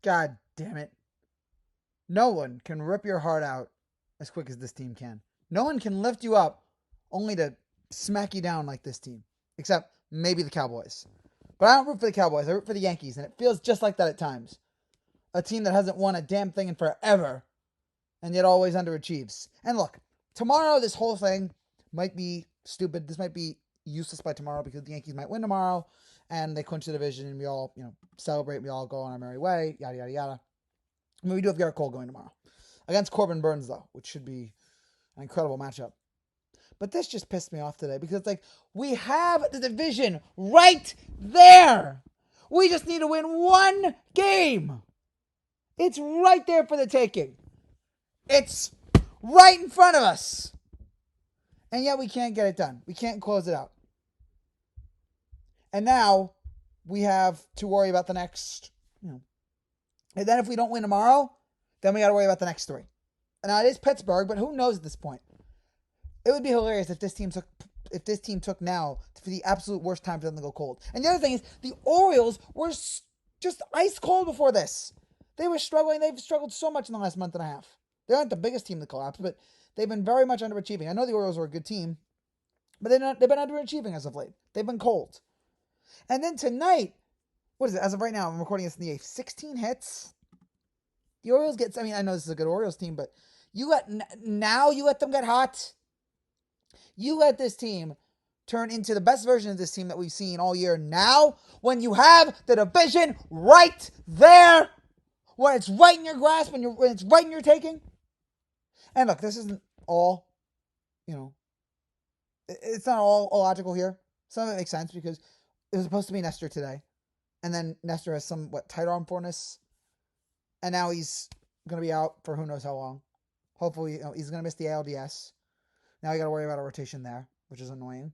God damn it. No one can rip your heart out as quick as this team can. No one can lift you up only to smack you down like this team. Except maybe the Cowboys. But I don't root for the Cowboys. I root for the Yankees. And it feels just like that at times. A team that hasn't won a damn thing in forever. And yet always underachieves. And look, tomorrow this whole thing might be stupid. This might be useless by tomorrow because the Yankees might win tomorrow. And they clinch the division and we all, celebrate. We all go on our merry way. Yada, yada, yada. I mean, we do have Garrett Cole going tomorrow. Against Corbin Burns, though, which should be an incredible matchup. But this just pissed me off today because it's like, we have the division right there. We just need to win one game. It's right there for the taking. It's right in front of us. And yet we can't get it done. We can't close it out. And now we have to worry about the next, And then if we don't win tomorrow, then we got to worry about the next three. And now it is Pittsburgh, but who knows at this point? It would be hilarious if this team took now for the absolute worst time for them to go cold. And the other thing is, the Orioles were just ice cold before this. They were struggling. They've struggled so much in the last month and a half. They aren't the biggest team to collapse, but they've been very much underachieving. I know the Orioles are a good team, but they've been underachieving as of late. They've been cold. And then tonight, what is it? As of right now, I'm recording this in the 8th. 16 hits. The Orioles I know this is a good Orioles team, but you let them get hot. You let this team turn into the best version of this team that we've seen all year now when you have the division right there, when it's right in your grasp, when it's right in your taking. And look, this isn't all, it's not all illogical here. Some of it makes sense because it was supposed to be Nestor today. And then Nestor has some, tight arm soreness. And now he's going to be out for who knows how long. Hopefully, he's going to miss the ALDS. Now you got to worry about a rotation there, which is annoying.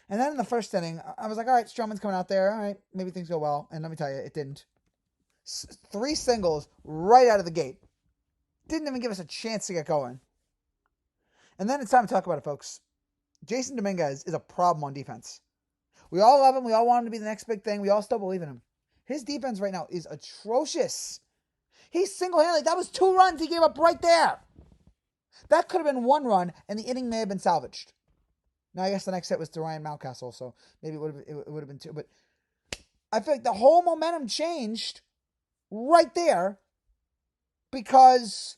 And then in the first inning, I was like, all right, Stroman's coming out there. All right, maybe things go well. And let me tell you, it didn't. 3 singles right out of the gate. Didn't even give us a chance to get going. And then it's time to talk about it, folks. Jason Dominguez is a problem on defense. We all love him. We all want him to be the next big thing. We all still believe in him. His defense right now is atrocious. He single-handedly, that was 2 runs he gave up right there. That could have been 1 run, and the inning may have been salvaged. Now, I guess the next hit was to Ryan Mountcastle, so maybe it would have been 2. But I feel like the whole momentum changed right there because,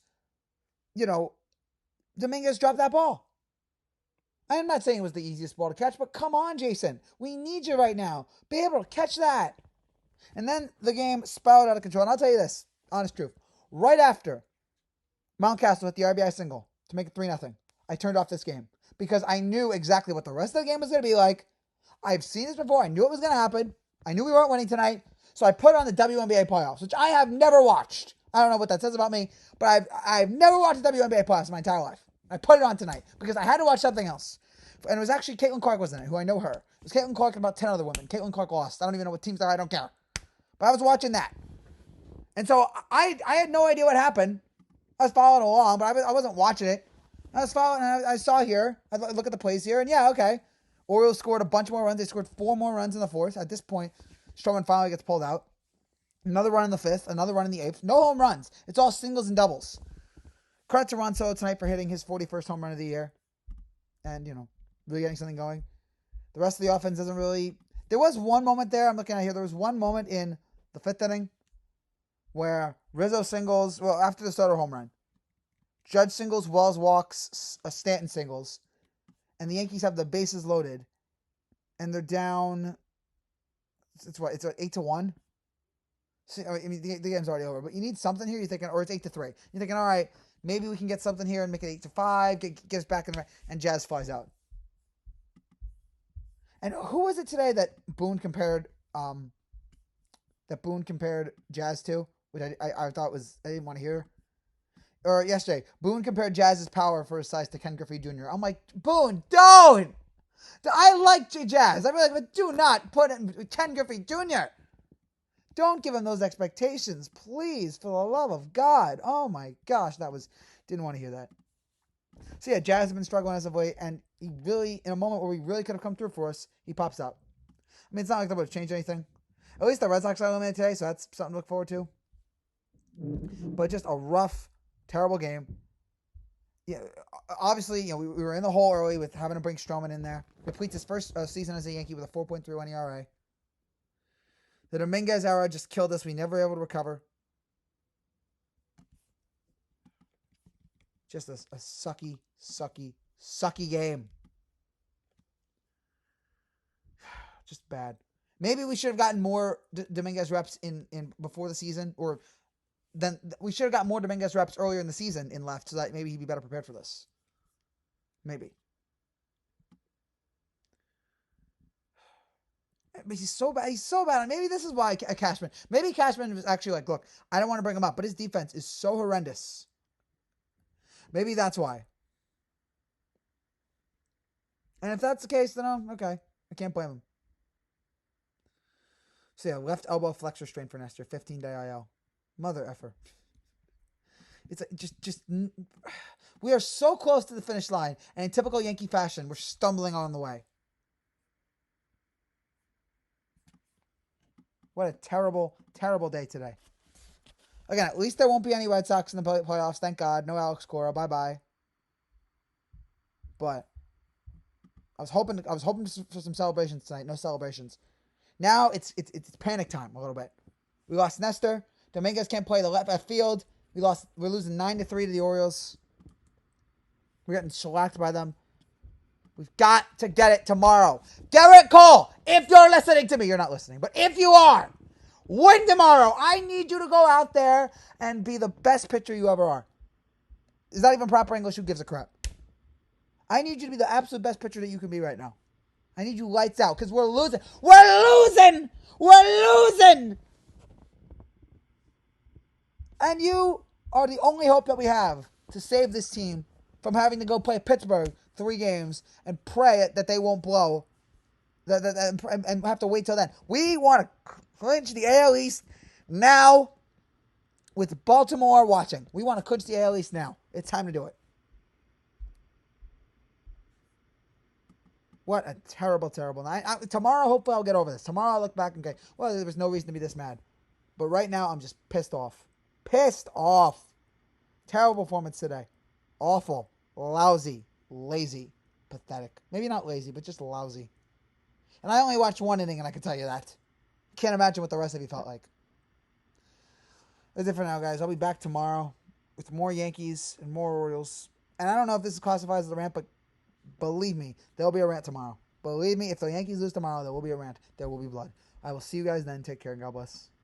Dominguez dropped that ball. I'm not saying it was the easiest ball to catch, but come on, Jason. We need you right now. Be able to catch that. And then the game spiraled out of control. And I'll tell you this, honest truth. Right after Mountcastle hit the RBI single to make it 3-0, I turned off this game because I knew exactly what the rest of the game was going to be like. I've seen this before. I knew it was going to happen. I knew we weren't winning tonight. So I put on the WNBA playoffs, which I have never watched. I don't know what that says about me, but I've never watched the WNBA playoffs in my entire life. I put it on tonight because I had to watch something else. And it was actually Caitlin Clark was in it, who I know her. It was Caitlin Clark and about 10 other women. Caitlin Clark lost. I don't even know what teams they are. I don't care. But I was watching that. And so I had no idea what happened. I was following along, but I wasn't watching it. I was following, and I saw here. I look at the plays here, and yeah, okay. Orioles scored a bunch more runs. They scored 4 more runs in the 4th. At this point, Stroman finally gets pulled out. Another run in the 5th. Another run in the 8th. No home runs. It's all singles and doubles. Credit to Ron Solo tonight for hitting his 41st home run of the year. And, really getting something going. The rest of the offense doesn't really... There was one moment there. I'm looking at here. There was one moment in the 5th inning where Rizzo singles... Well, after the Soto home run. Judge singles, Wells walks, Stanton singles. And the Yankees have the bases loaded. And they're down... It's 8-1? I mean, the game's already over. But you need something here. You're thinking... Or it's 8-3. You're thinking, all right, maybe we can get something here and make it 8-5. Get us back in the... And Jazz flies out. And who was it today that Boone compared Jazz to? Which I thought was... I didn't want to hear. Or yesterday, Boone compared Jazz's power for his size to Ken Griffey Jr. I'm like, Boone, don't! I like Jazz. I'm like, but do not put in Ken Griffey Jr. Don't give him those expectations, please, for the love of God. Oh my gosh, didn't want to hear that. So yeah, Jazz has been struggling as of late, and he really, in a moment where we really could have come through for us, he pops out. I mean, it's not like that would have changed anything. At least the Red Sox are eliminated today, so that's something to look forward to. But just a rough, terrible game. Yeah, obviously, we were in the hole early with having to bring Stroman in there. Completes his first season as a Yankee with a 4.31 ERA. The Dominguez era just killed us. We never were able to recover. Just a sucky, sucky, sucky game. Just bad. Maybe we should have gotten more Dominguez reps in before the season, or then we should have got more Dominguez reps earlier in the season in left, so that maybe he'd be better prepared for this. Maybe. But he's so bad. He's so bad. Maybe this is why Cashman. Maybe Cashman was actually like, look, I don't want to bring him up, but his defense is so horrendous. Maybe that's why. And if that's the case, then okay. I can't blame him. So yeah, left elbow flexor strain for Nestor, 15-day IL. Mother effer. It's like just we are so close to the finish line, and in typical Yankee fashion, we're stumbling on the way. What a terrible, terrible day today. Again, at least there won't be any Red Sox in the playoffs. Thank God. No Alex Cora. Bye-bye. But I was hoping for some celebrations tonight. No celebrations. Now it's panic time a little bit. We lost Nestor. Dominguez can't play the left field. We're losing 9-3 to the Orioles. We're getting shellacked by them. We've got to get it tomorrow. Garrett Cole, if you're listening to me, you're not listening, but if you are, win tomorrow. I need you to go out there and be the best pitcher you ever are. Is that even proper English? Who gives a crap? I need you to be the absolute best pitcher that you can be right now. I need you lights out because we're losing. We're losing! We're losing! And you are the only hope that we have to save this team from having to go play Pittsburgh 3 games and pray that they won't blow and have to wait till then. We want to clinch the AL East now with Baltimore watching. We want to clinch the AL East now. It's time to do it. What a terrible, terrible night. Tomorrow, hopefully I'll get over this. Tomorrow I'll look back and go, well, there was no reason to be this mad. But right now, I'm just pissed off. Pissed off. Terrible performance today. Awful. Lousy. Lazy. Pathetic. Maybe not lazy, but just lousy. And I only watched 1 inning, and I can tell you that. Can't imagine what the rest of you felt like. That's it for now, guys. I'll be back tomorrow with more Yankees and more Orioles. And I don't know if this is classified as a rant, but believe me, there will be a rant tomorrow. Believe me, if the Yankees lose tomorrow, there will be a rant. There will be blood. I will see you guys then. Take care and God bless.